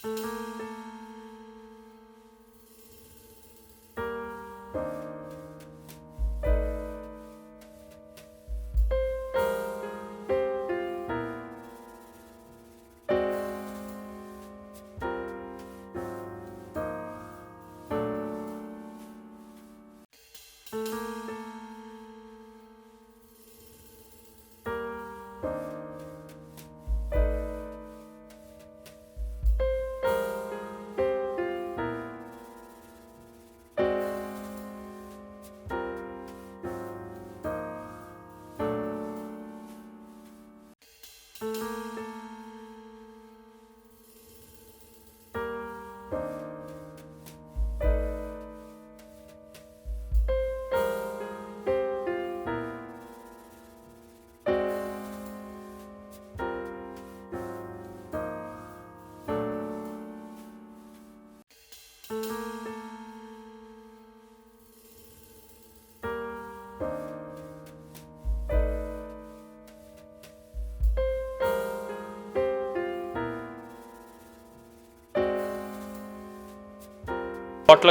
ఓట్ల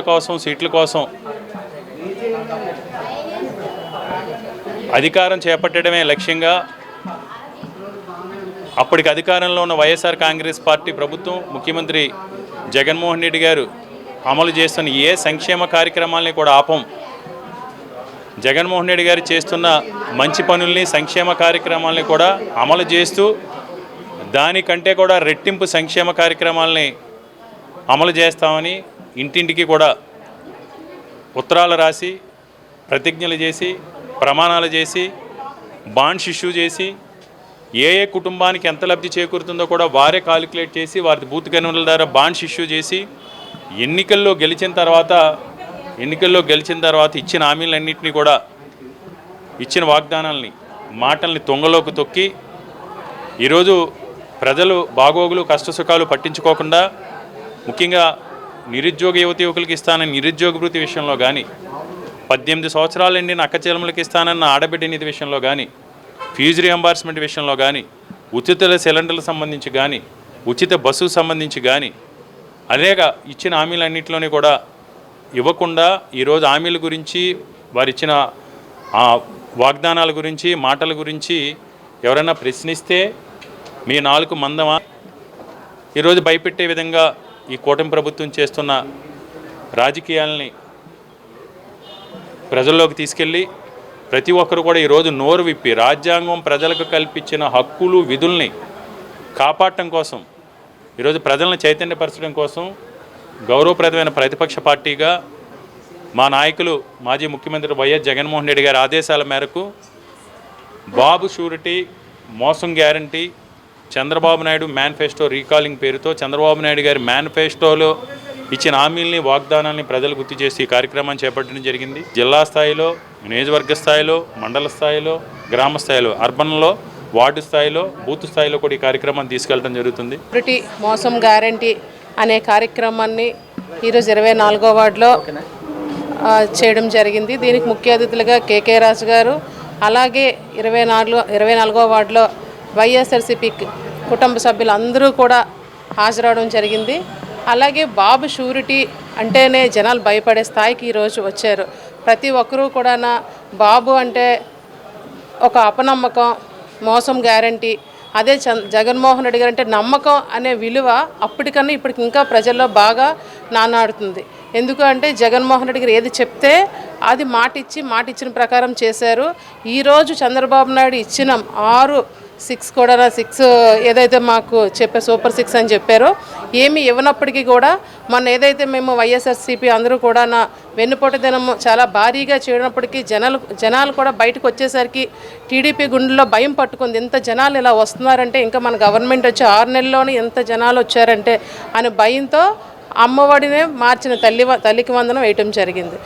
కోసం సీట్ల కోసం అధికారం చేపట్టడమే లక్ష్యంగా అప్పటికి అధికారంలో ఉన్న వైఎస్ఆర్ కాంగ్రెస్ పార్టీ ప్రభుత్వం ముఖ్యమంత్రి జగన్మోహన్ రెడ్డి గారు అమలు చేస్తున్న ఏ సంక్షేమ కార్యక్రమాలని కూడా ఆపం. జగన్మోహన్ రెడ్డి గారు చేస్తున్న మంచి పనుల్ని సంక్షేమ కార్యక్రమాలని కూడా అమలు చేస్తూ దానికంటే కూడా రెట్టింపు సంక్షేమ కార్యక్రమాలని అమలు చేస్తామని ఇంటింటికి కూడా ఉత్తరాలు రాసి ప్రతిజ్ఞలు చేసి ప్రమాణాలు చేసి బాండ్స్ ఇష్యూ చేసి ఏ కుటుంబానికి ఎంత లబ్ధి చేకూరుతుందో కూడా వారే కాలిక్యులేట్ చేసి వారి బూత్ కన్వీనర్ల ద్వారా బాండ్స్ ఇష్యూ చేసి ఎన్నికల్లో గెలిచిన తర్వాత ఇచ్చిన హామీలన్నింటినీ కూడా ఇచ్చిన వాగ్దానాలని మాటల్ని తొంగలోకి తొక్కి ఈరోజు ప్రజలు బాగోగులు కష్టసుఖాలు పట్టించుకోకుండా ముఖ్యంగా నిరుద్యోగ యువకులకి ఇస్తానని నిరుద్యోగ భృతి విషయంలో కానీ 18 సంవత్సరాలు నిండిన అక్కచెల్లెమ్మలకి ఇస్తానన్న ఆడబిడ్డ నిధి విషయంలో కానీ ఫీజు రియంబర్స్మెంట్ విషయంలో కానీ ఉచిత సిలిండర్లకు సంబంధించి కానీ ఉచిత బస్సుకు సంబంధించి కానీ అనేక ఇచ్చిన హామీలన్నింటిలోని కూడా ఇవ్వకుండా ఈరోజు హామీల గురించి వారిచ్చిన వాగ్దానాల గురించి మాటల గురించి ఎవరైనా ప్రశ్నిస్తే మీ నాలుగు మందమా ఈరోజు భయపెట్టే విధంగా ఈ కూటమి ప్రభుత్వం చేస్తున్న రాజకీయాలని ప్రజల్లోకి తీసుకెళ్ళి ప్రతి ఒక్కరు కూడా ఈరోజు నోరు విప్పి రాజ్యాంగం ప్రజలకు కల్పించిన హక్కులు విధుల్ని కాపాడటం కోసం ఈరోజు ప్రజలను చైతన్యపరచడం కోసం గౌరవప్రదమైన ప్రతిపక్ష పార్టీగా మా నాయకులు మాజీ ముఖ్యమంత్రి వైఎస్ జగన్మోహన్ రెడ్డి గారి ఆదేశాల మేరకు బాబు షూరిటీ మోసం guarantee Chandrababu Naidu manifesto recalling పేరుతో చంద్రబాబు నాయుడు గారి మేనిఫెస్టోలో ఇచ్చిన హామీల్ని వాగ్దానాన్ని ప్రజలు గుర్తు చేసి ఈ కార్యక్రమాన్ని చేపట్టడం జరిగింది. జిల్లా స్థాయిలో, నియోజకవర్గ స్థాయిలో, మండల స్థాయిలో, గ్రామ స్థాయిలో, అర్బన్లో, వార్డు స్థాయిలో, బూత్ స్థాయిలో కూడా ఈ కార్యక్రమాన్ని తీసుకెళ్ళడం జరుగుతుంది. షూరిటీ మోసం గ్యారంటీ అనే కార్యక్రమాన్ని ఈరోజు 24వ వార్డులో చేయడం జరిగింది. దీనికి ముఖ్య అతిథులుగా కేకే రాజు గారు, అలాగే 24వ వార్డులో వైఎస్ఆర్సీపీ కుటుంబ సభ్యులు అందరూ కూడా హాజరవడం జరిగింది. అలాగే బాబు షూరిటీ అంటేనే జనాలు భయపడే స్థాయికి ఈరోజు వచ్చారు. ప్రతి ఒక్కరూ కూడా బాబు అంటే ఒక అపనమ్మకం, మోసం గ్యారంటీ. అదే జగన్మోహన్ రెడ్డి గారు అంటే నమ్మకం అనే విలువ అప్పటికన్నా ఇప్పటికి ఇంకా ప్రజల్లో బాగా నానాడుతుంది. ఎందుకు అంటే జగన్మోహన్ రెడ్డి గారు ఏది చెప్తే అది మాటిచ్చిన ప్రకారం చేశారు. ఈరోజు చంద్రబాబు నాయుడు ఇచ్చిన 6 ఏదైతే మాకు చెప్పే సూపర్ 6 అని చెప్పారో ఏమి ఇవ్వనప్పటికీ కూడా మొన్న ఏదైతే మేము వైఎస్ఆర్సీపీ అందరూ కూడా వెన్నుపోటు దినం చాలా భారీగా చేయనప్పటికీ జనాలు కూడా బయటకు వచ్చేసరికి టీడీపీ గుండెల్లో భయం పట్టుకుంది. ఇంత జనాలు ఇలా వస్తున్నారంటే ఇంకా మన గవర్నమెంట్ వచ్చి 6 నెలల్లోనే ఎంత జనాలు వచ్చారంటే అనే భయంతో అమ్మఒడినే మార్చిన తల్లికి వందనం వేయటం జరిగింది.